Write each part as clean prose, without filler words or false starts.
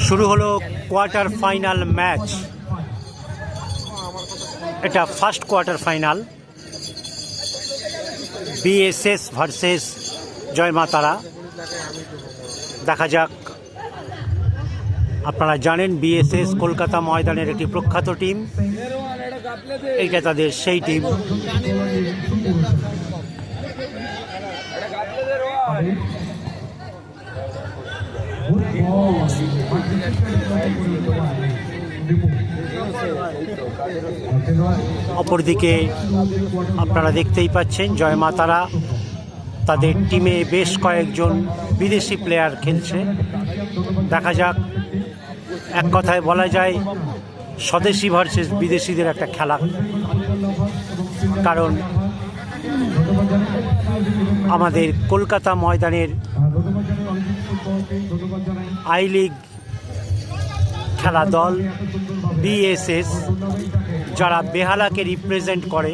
শুরু হলো quarter final match. এটা first quarter final, BSS versus Joy Maa Tara. দেখা যাক। আপনারা জানেন বিএসএস কলকাতা ময়দানের একটি প্রখ্যাত টিম, এইটা তাদের সেই টিম। অপরদিকে আপনারা দেখতেই পাচ্ছেন জয় মা তারা, তাদের টিমে বেশ কয়েকজন বিদেশি প্লেয়ার খেলছে। দেখা যাক। এক কথায় বলা যায় স্বদেশি ভার্সেস বিদেশিদের একটা খেলা, কারণ আমাদের কলকাতা ময়দানের আই লিগ খেলা দল বিএসএস, যারা বেহালাকে রিপ্রেজেন্ট করে,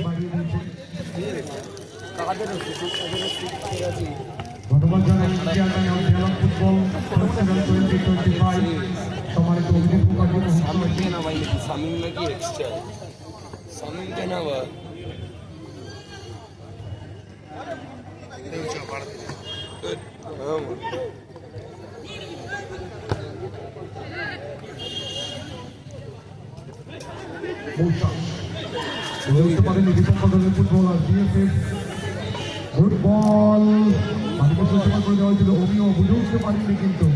ফুটবল কিন্তু বুঝতে পারিনি, কিন্তু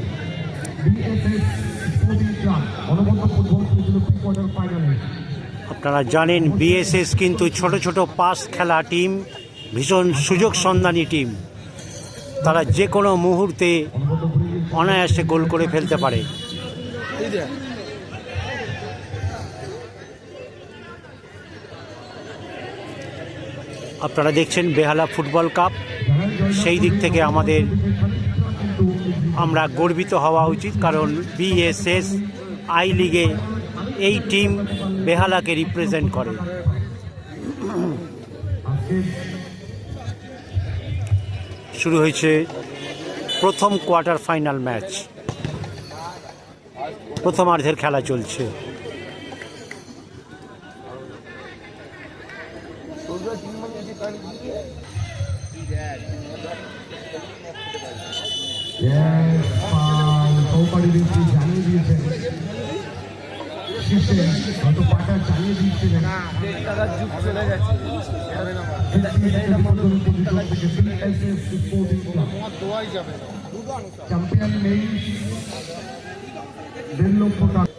আপনারা জানেন বিএসএস কিন্তু ছোট ছোট পাস খেলা টিম, ভীষণ সুযোগ সন্ধানী টিম। তারা যে কোনো মুহূর্তে অনায়াসে গোল করে ফেলতে পারে। আপনারা দেখছেন বেহালা ফুটবল কাপ, সেই দিক থেকে আমরা গর্বিত হওয়া উচিত, কারণ বিএসএস আই লিগে এই টিম বেহালাকে রিপ্রেজেন্ট করে। শুরু হয়েছে প্রথম কোয়ার্টার ফাইনাল ম্যাচ, প্রথমার্ধের খেলা চলছে। জানিয়ে দিয়েছেন শেষে হয়তো পাটা চালিয়ে দিচ্ছিলেন, চ্যাম্পিয়ন নেই 1.5 লক্ষ টাকা।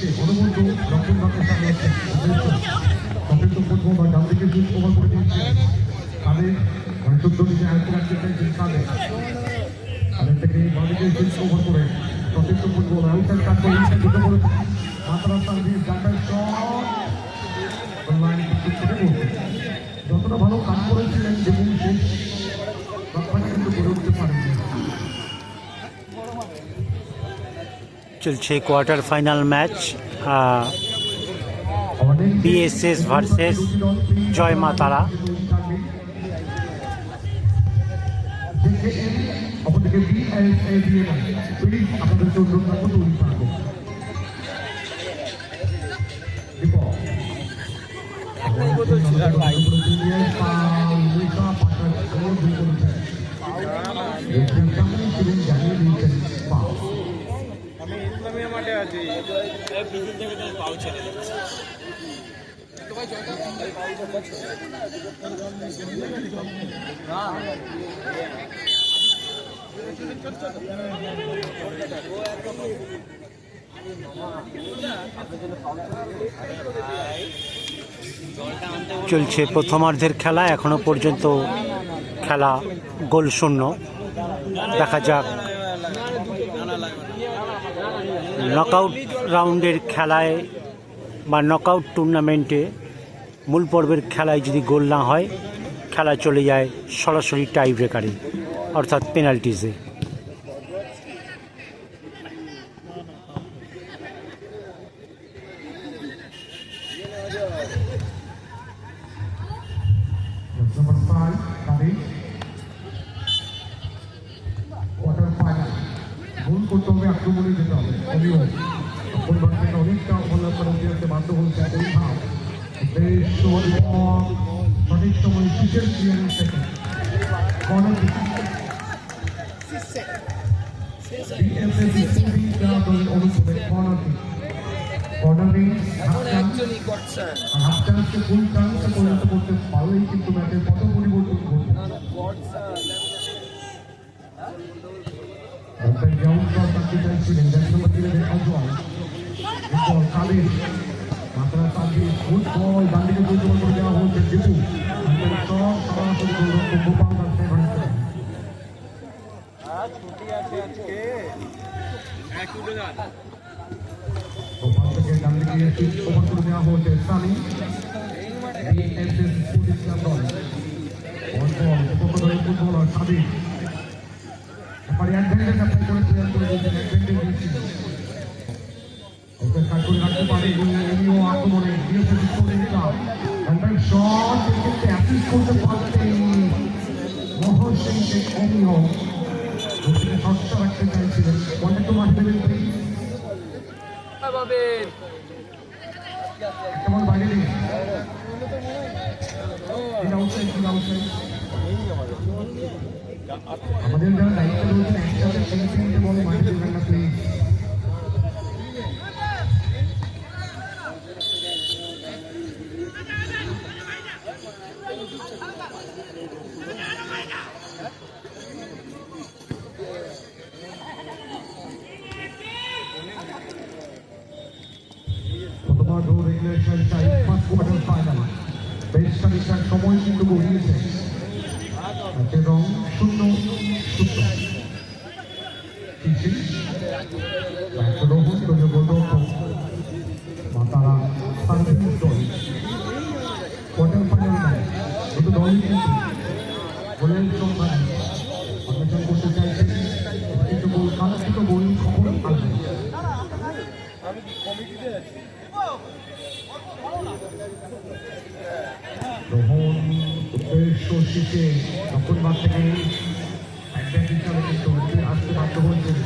শীর্ষে অনবদ্য দক্ষিণ ভারতের সামনে আছে অত্যন্ত ফুটবল ডান দিকে সুইচ ওভার করে দিয়েছে তাদের 14 নিচে আয়ত্তে রাখতে চাইছেন তাদের থেকে বাঁ দিকে সুইচ ওভার করে অত্যন্ত ফুটবল আউটসাইড কাট করে দুটো করে মাত্রা সার্ভিস ডাটার শট লাইন কিন্তু ছেড়ে পড়ছে যতটা ভালো কাজ করেছিলেন এবং শেষ রক্ষাটা কিন্তু করে উঠতে পারেননি। চলছে quarter final match BSS versus Joy Maa Tara. অপরদিকে আপনাদের জন্য তৈরি থাকবে জানিয়ে দিয়েছেন চলছে প্রথমার্ধের খেলা, এখনো পর্যন্ত খেলা গোল শূন্য। দেখা যাক নকআউট রাউন্ডের খেলায় বা নকআউট টুর্নামেন্টে মূল পর্বের খেলায় যদি গোল না হয় খেলা চলে যায় সরাসরি টাই ব্রেকারে অর্থাৎ পেনাল্টিজে। করতে হবে আক্রমণে যেতে হবে অনেকটা অবহেলা করে দিতে বাধ্য হচ্ছে সঠিক সময় কিসের ক্লিয়ারেন্স থেকে হাফ চান্সকে ফুল চান্সে পরিণত করতে পারলেই কিন্তু ম্যাচের পথ পরিবর্তন করবে। চাইছিলেন মাত্রা সার্ভিস ফুটবল ডান দিকে পরিচালনা করে দেওয়া হচ্ছে দীপু সরাসরি গোপাল গোপাল থেকে ডান দিকে ওভার করে দেওয়া হচ্ছে সানি ফুটবল আর সাদিক এবার অ্যাডভান্টেজ আপনি করে প্লেয়ার করে দিয়েছেন অ্যাডভান্টেজ দিয়েছিল ওকে কাট করে রাখতে পারে এমনিও আক্রমণে দিয়েছে করে দিলাম অ্যান্ড শট থেকে অ্যাসিস্ট করতে পারতেন মোহন সিংকে এমনিও ওকে শটটা রাখতে চাইছিলেন বলটা তো মাঠে দেবেন প্লিজ কেমন বাইরে দিন এটা আউটসাইড আমাদের যারা দায়িত্ব রয়েছেন একসাথে সেমিফাইনালে বলে মাঠে দেবেন না প্লিজ। প্রথমবার regulation time first quarter final বেশ খানিকটা সময় কিন্তু গড়িয়েছে রং শূন্য শূন্য মাতারা সার্ভিস দল কোয়ার্টার ফাইনাল ম্যাচ দুটো দলই কিন্তু গোলের সংখ্যা অন্বেষণ করতে চাইছেন কিন্তু গোল কারণ দুটো গোল কখন আসবে রোহন উদ্দেশ্য শিখে তখন মাঠ থেকে হিসাবে কিন্তু আসতে বাধ্য হয়েছেন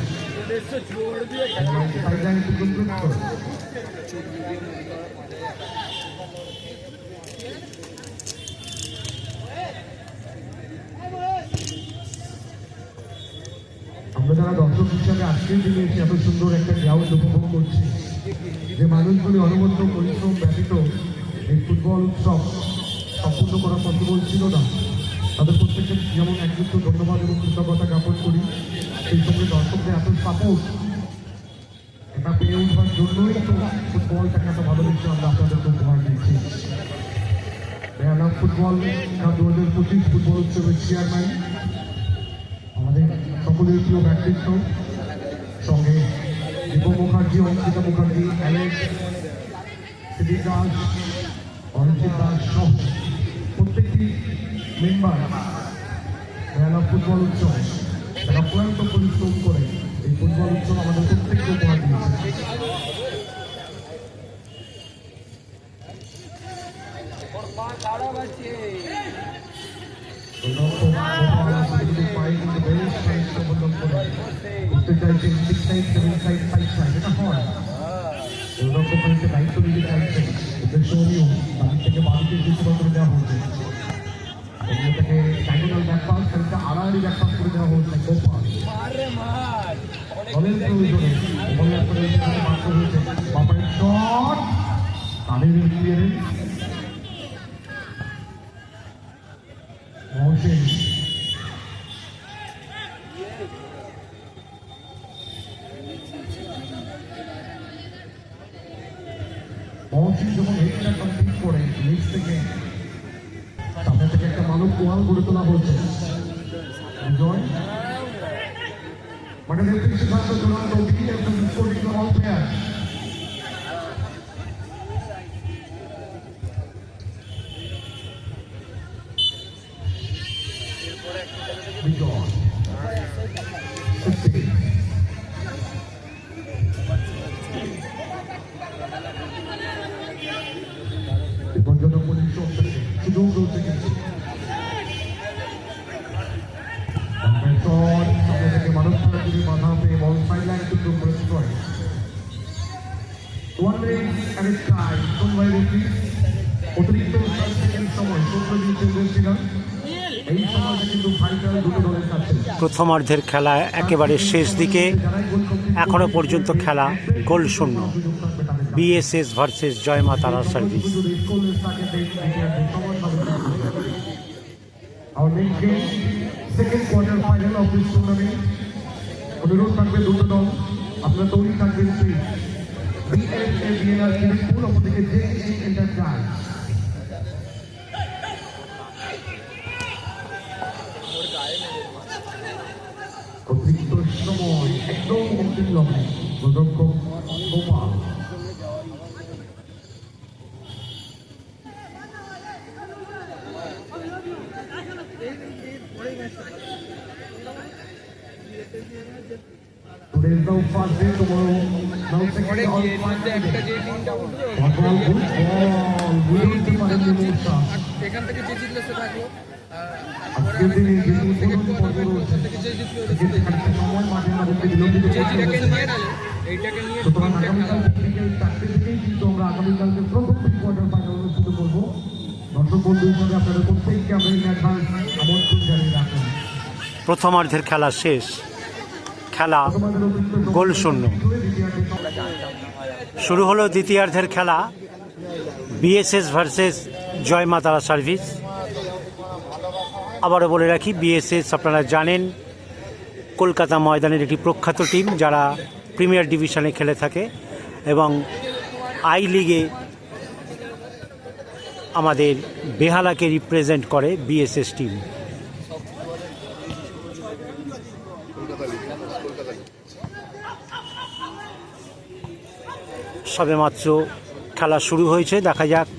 আমরা যারা দর্শক হিসাবে আজকের দিনে এসে এত সুন্দর একটা গ্রাউন্ড উপভোগ করছি যে মানুষগুলি অনবদ্য পরিশ্রম ব্যতীত এই ফুটবল উৎসব সম্পূর্ণ করা পসিবল ছিল না তাদের প্রত্যেককে যেমন একযুক্ত ধন্যবাদ এবং কৃতজ্ঞতা জ্ঞাপন করি সেই সঙ্গে দর্শকদের এত সাপোর্ট এটা পেয়ে উঠবার জন্যই তো ফুটবলটাকে এত ভালোবেসে আমরা আপনাদেরকে উপহার দিচ্ছি। বেহালা ফুটবল 2025 ফুটবল উৎসবের চেয়ারম্যান আমাদের সকলের প্রিয় ব্যক্তিত্ব, সঙ্গে দীপ মুখার্জি, অঙ্কিতা মুখার্জি, অ্যালেক্স, সিদ্দিক দাস, অরিজিৎ দাস সহ প্রত্যেকটি মেম্বার বেহালা ফুটবল উৎসব তারা প্রয়ান্ত পরিশ্রম করে এই ফুটবল উৎসব আমাদের প্রত্যেককে উপহার দিয়েছে। দায়িত্ব নিতে চাইছেন উদ্দেশ্যনীয় তাদের থেকে বাড়িতে সুস্থ করে দেওয়া হয়েছে। থেকে ডায়গোনাল ব্যাকপাস খানিকটা আড়াআড়ি ব্যাকপাস করে দেওয়া হয়েছে। গোপাল দলের প্রয়োজনে ওভারল্যাপ করে বাধ্য হয়েছে। বাপারের শট, তাদের ক্লিয়ারেন্স, মহসিন মহসিন যখন হেডটা কমপ্লিট করে নিচ থেকে সামনে থেকে একটা মানব ওয়াল গড়ে তোলা হয়েছে। জয় মানে নেতৃত্ব সিদ্ধান্ত চূড়ান্ত অল প্লেয়ার বিজয় বিপজ্জনক পজিশন থেকে সুযোগ রয়েছে কিন্তু সামনে থেকে মানব চলাচলের বাধা পেয়ে বল সাইডলাইন টু করে অতিরিক্ত সময় 17 দিন চলছিল। এই সময়টা কিন্তু ভাইটাল দুটো দলের কাছে। প্রথমার্ধের খেলা একেবারে শেষ দিকে, এখনো পর্যন্ত খেলা গোল শূন্য। বিএসএস ভার্সেস জয় মা তারা service. Second quarter final of this tournament. অনুরোধ থাকবে দুটো দল আপনারা তৈরি থাকবেন। বিএসএ লিভারপুল অপরদিকে জেএসি এন্টারপ্রাইজ। অতিরিক্ত সময় একদম অন্তিম লগ্নে গোলরক্ষক Gopal Today's now first day, tomorrow now second all এখান থেকে যে জিতলে সে থাকলো। এইটাকে নিয়ে কিন্তু আমরা আগামীকালকে প্রথম কোয়ার্টার ফাইনাল অনুষ্ঠিত করবো। দর্শক বন্ধু হিসাবে আপনাদের প্রত্যেককে আমরা অ্যাডভান্স আমন্ত্রণ জানিয়ে রাখুন। প্রথমার্ধের খেলা শেষ, খেলা গোল শূন্য। শুরু হলো দ্বিতীয়ার্ধের খেলা, বিএসএস ভার্সেস জয় মা তারা সার্ভিস। আবারও বলে রাখি, বিএসএস আপনারা জানেন কলকাতা ময়দানের একটি প্রখ্যাত টিম, যারা প্রিমিয়ার ডিভিশনে খেলে থাকে এবং আই লিগে আমাদের বেহালাকে রিপ্রেজেন্ট করে বিএসএস টিম। সবেমাত্র খেলা শুরু হয়েছে, দেখা যাক।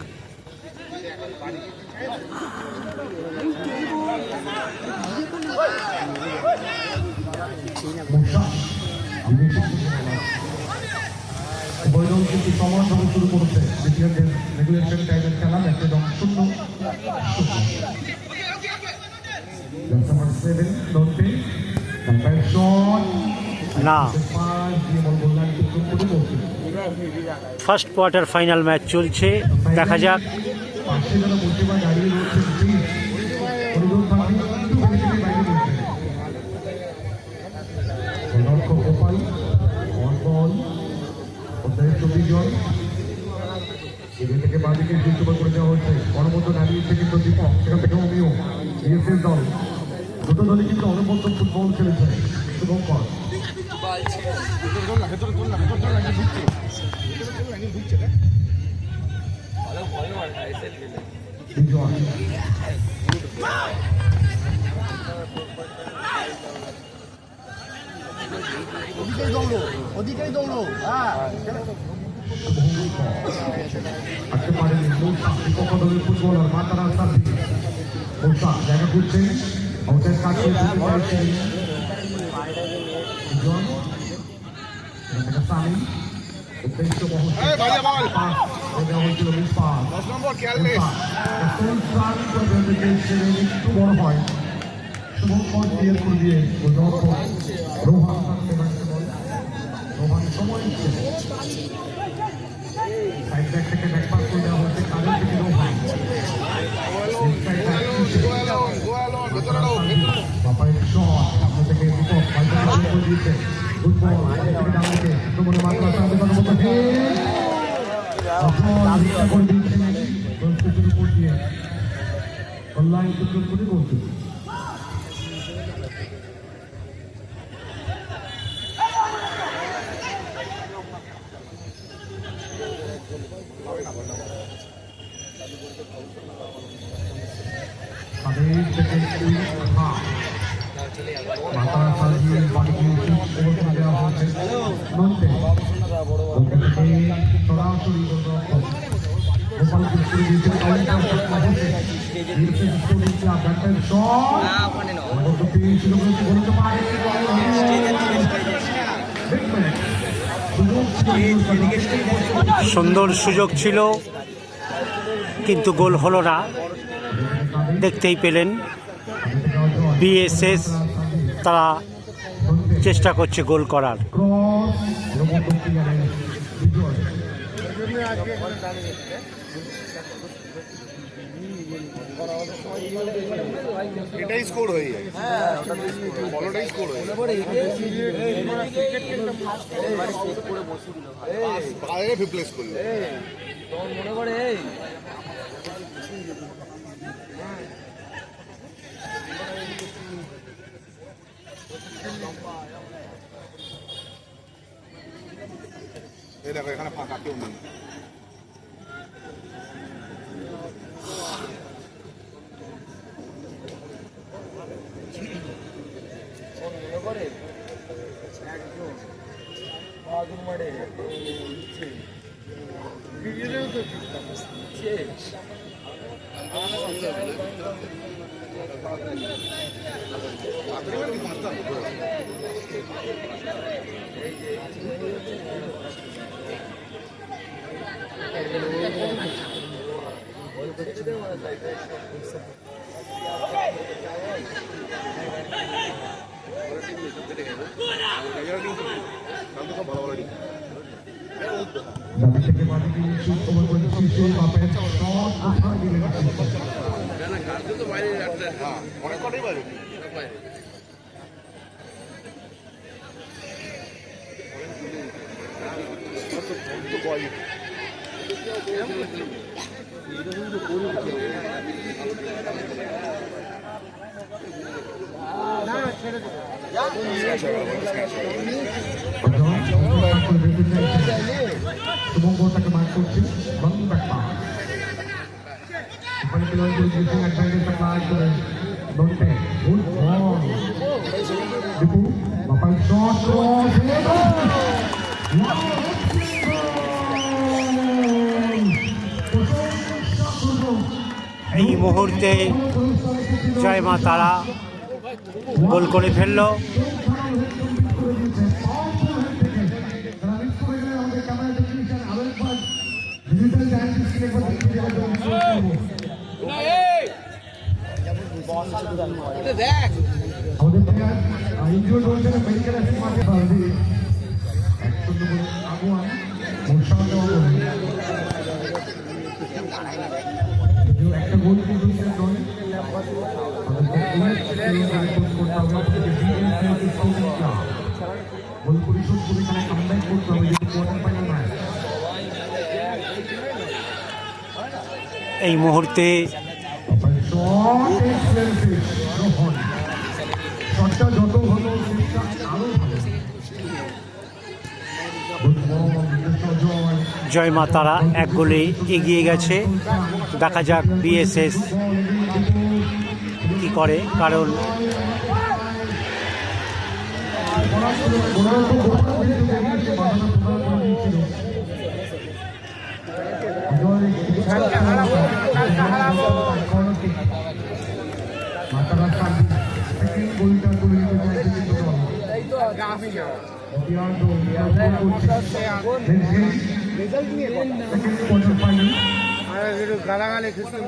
কিন্তু সমানভাবে শুরু করেছে দ্বিতীয়ার্ধের রেগুলেশন টাইমের খেলা। একটা দল শূন্য না, ফার্স্ট কোয়ার্টার ফাইনাল ম্যাচ চলছে, দেখা যাক। পাশে যারা বসে বা দাঁড়িয়ে রয়েছে গোপাল বল বিজয় এখান থেকে বাদিকে যুক্ত করে দেওয়া হচ্ছে। অনবদ্য দাঁড়িয়েছে কিন্তু দীপক, সেখান থেকে অমিয় বিএসএস দল। দুটো দলই কিন্তু অনবদ্য ফুটবল খেলেছে। শুভঙ্কর বিজয় ওদিকেই দৌড়ো হ্যাঁ আজকে পারেনি মৌসা বিপক্ষ দলের ফুটবলার মাতারা সাথী মৌসা জায়গা করছেন আউটের কাছে সামি উদ্দেশ্য হয়েছিল মিস পাস 10 নম্বর একটু বড় হয় শুভঙ্কর দিয়ে দিয়ে রোহান রোহান সময় নিচ্ছে সাইড ব্যাক থেকে ব্যাক পাস করে দেওয়া হচ্ছে কাদের থেকে রোহান বাপাই শট সামনে থেকে দীপক পাল্টা করে দিয়েছে ফুটবল থেকে ডান দিকে সুমনে মাত্রা সামনে কথা বলতে করে দিয়েছেন প্রস্তুতির উপর দিয়ে অনলাইন সুযোগ করে বলছে তাদের থেকে মাথা সাজিয়ে বাড়িকে অবস্থান দেওয়া হয়েছে নন্টে সরাসরি গোপালপুর করে দিয়েছেন সুন্দর সুযোগ ছিল কিন্তু গোল হলো না। দেখতেই পেলেন বিএসএস তারা চেষ্টা করছে গোল করার। এটাই স্কোর হয়ে যায় বলটাই স্কোর হয়ে যায় বাইরে রিপ্লেস করলো মনে করে এই দেখো এখানে ফাঁকা কেউ নেই দাবি থেকে মাটি দিয়ে শুট ওভার করে দিচ্ছে বাপের শট কোথায় দিলেন অনেক কটাই বাইরে শুভঙ্করটাকে মার্ক করছে লং ব্যাক পাস এখানে প্লেয়ার ইউজিং অ্যাডভান্টেজ অ্যাপ্লাই করে Nonte good ball Dipu বাপাই shot cross এই মুহূর্তে জয় মা তারা গোল করে ফেললো। একটা গোল গোল পরিশোধ করে এখানে কামব্যাক করতে হবে যেহেতু কোয়ার্টার ফাইনাল ম্যাচ। এই মুহূর্তে শটটা যত ভালো আরো ভালো জয় মা তারা 1 গোলে এগিয়ে গেছে। দেখা যাক বিএসএস কি করে, কারণ গালাগালে খেতে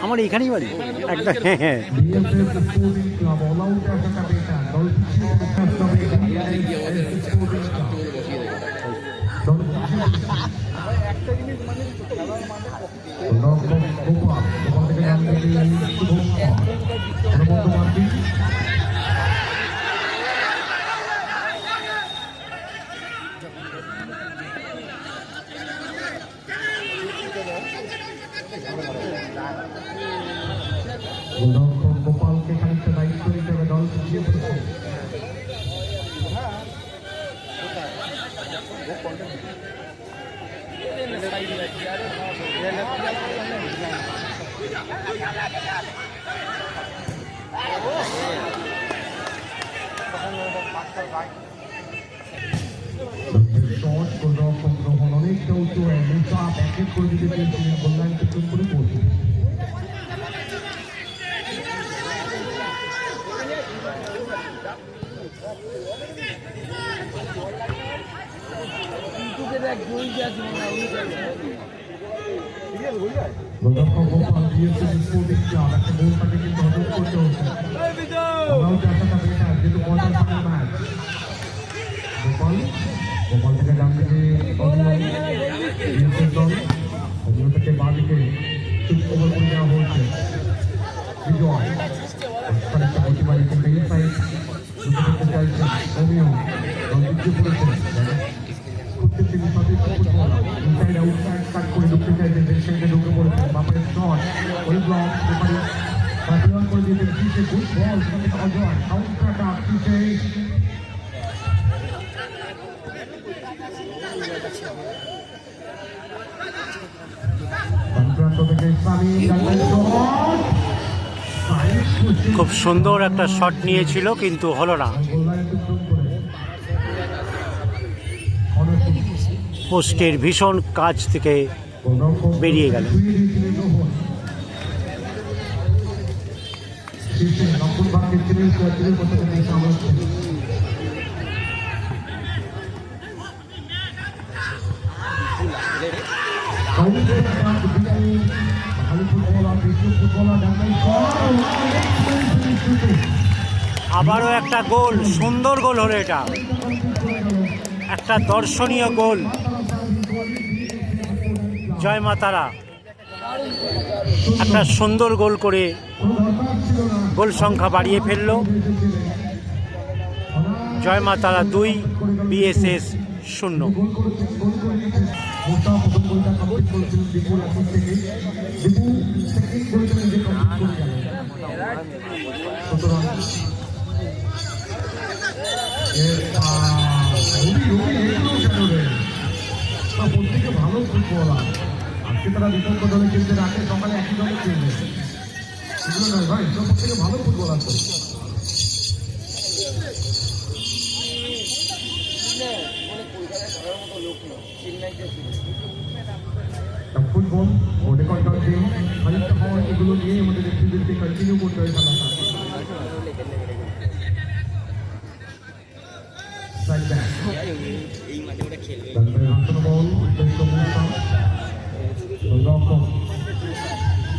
আমার এখানেই বাড়ি একটা। হ্যাঁ, গোপালকে খানিকটা দায়িত্ব নিতে হবে, দল পিছিয়ে পড়েছে। শট গোলরক্ষক গ্রহণ অনেকটা উঁচু হয়ে চাপ এক এক করে দিতে চেয়েছিলেন, গোললাইনকে চুপ করে পড়ছে। গোলরক্ষক গোপাল দিয়েছে স্পোর্টিং ক্লাব, একটা গোল তাকে কিন্তু হজম করতে হচ্ছে। আমরাও চেষ্টা বেটার, যেহেতু কোয়ার্টার ফাইনাল ম্যাচ। গোপাল থেকে ডান দিকে দল, অন্য থেকে বাঁ দিকে চুপ ওভার করে দেওয়া হয়েছে। বিজয় খানিকটা প্রতিবাদী কিন্তু এই সাইড দুটো করতে চাইছেন, অমিয় দল পিছিয়ে পড়েছে। তিনি সঠিক ফুটবল ইনসাইড আউটসাইড কাট করে ঢুকতে চাইছেন, সেই সাইডে ঢুকে পড়েছেন। বাপারের শট ওই ব্লক এবারে বাতিল করে দিয়েছেন। পিছে গুড বল, সেখান থেকে অজয় কাউন্টার অ্যাটাক পিছে খুব সুন্দর একটা শট নিয়েছিল কিন্তু হলো না, পোস্টের ভীষণ কাছ থেকে বেরিয়ে গেল। আবারও একটা গোল, সুন্দর গোল হলো এটা, একটা দর্শনীয় গোল। জয় মা তারা একটা সুন্দর গোল করে গোল সংখ্যা বাড়িয়ে ফেলল। জয় মা তারা 2, বিএসএস 0। প্রত্যেকে ভালো ফুটবলার, আজকে তারা বিতর্ক দলে খেলতে, রাতে সকালে একই দলে খেলবে, এগুলো নয় ভাই, প্রত্যেকে ভালো ফুটবলার। তো ফুটবল ওদের কন্ট্রাক্ট দিন খানিকটা পাওয়ার, এগুলো নিয়ে আমাদের রেফারিদেরকে কন্টিনিউ করতে হয় খেলাটা।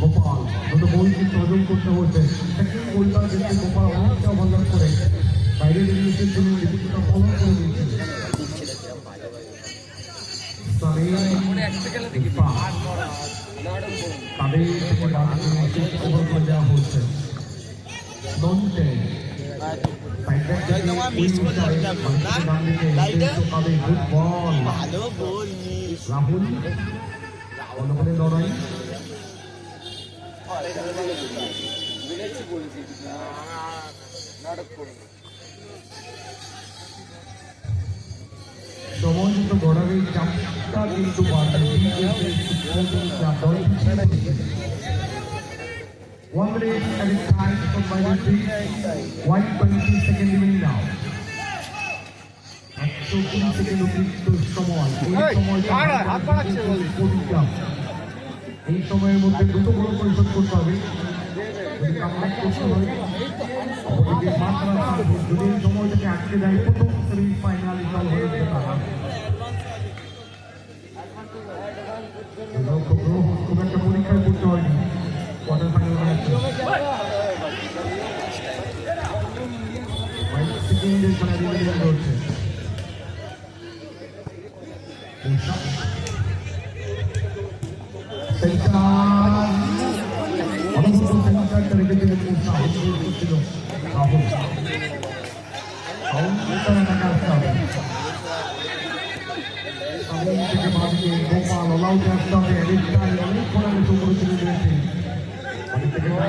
গোপাল দুটো গোল কিন্তু হজম করতে হচ্ছে। সেকেন্ড গোলটা কিন্তু গোপাল অনেকটা ওভারলাপ করে বাইরে বেরিয়েছে, জন্য কিছুটা ফলো করে দিচ্ছে। তাদের থেকে ওভার করে দেওয়া হচ্ছে। মিস করলাম না তাইটা গুড বল ভালো গোল মিস রাহুল বলে লড়াই সমন্বিত গড়াবে চাপটা কিন্তু বাড়বে 1 minute at a time from by the three 120 second remaining now 120 second অতিরিক্ত সময় এই সময়ের মধ্যে দ্রুত গোল পরিশোধ করতে হবে যদি কামব্যাক করতে হয় অপরদিকে মাত্রা যদি এই সময়টাকে আটকে দেয় প্রথম সেমিফাইনাল দল হয়ে যেতে পারে খুব একটা পরীক্ষায় করতে হয়নি কোয়ার্টার ফাইনাল সেকেন্ডের খেলা রিভিশন করছে গোপাল অলাউট আসতে হবে অনেক পড়ালে উপরে চলে গিয়েছে অনেক থেকে দেওয়া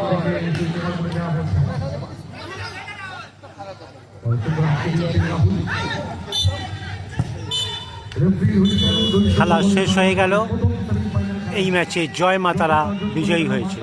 খেলা শেষ হয়ে গেল। এই ম্যাচে জয় মা তারা বিজয়ী হয়েছে।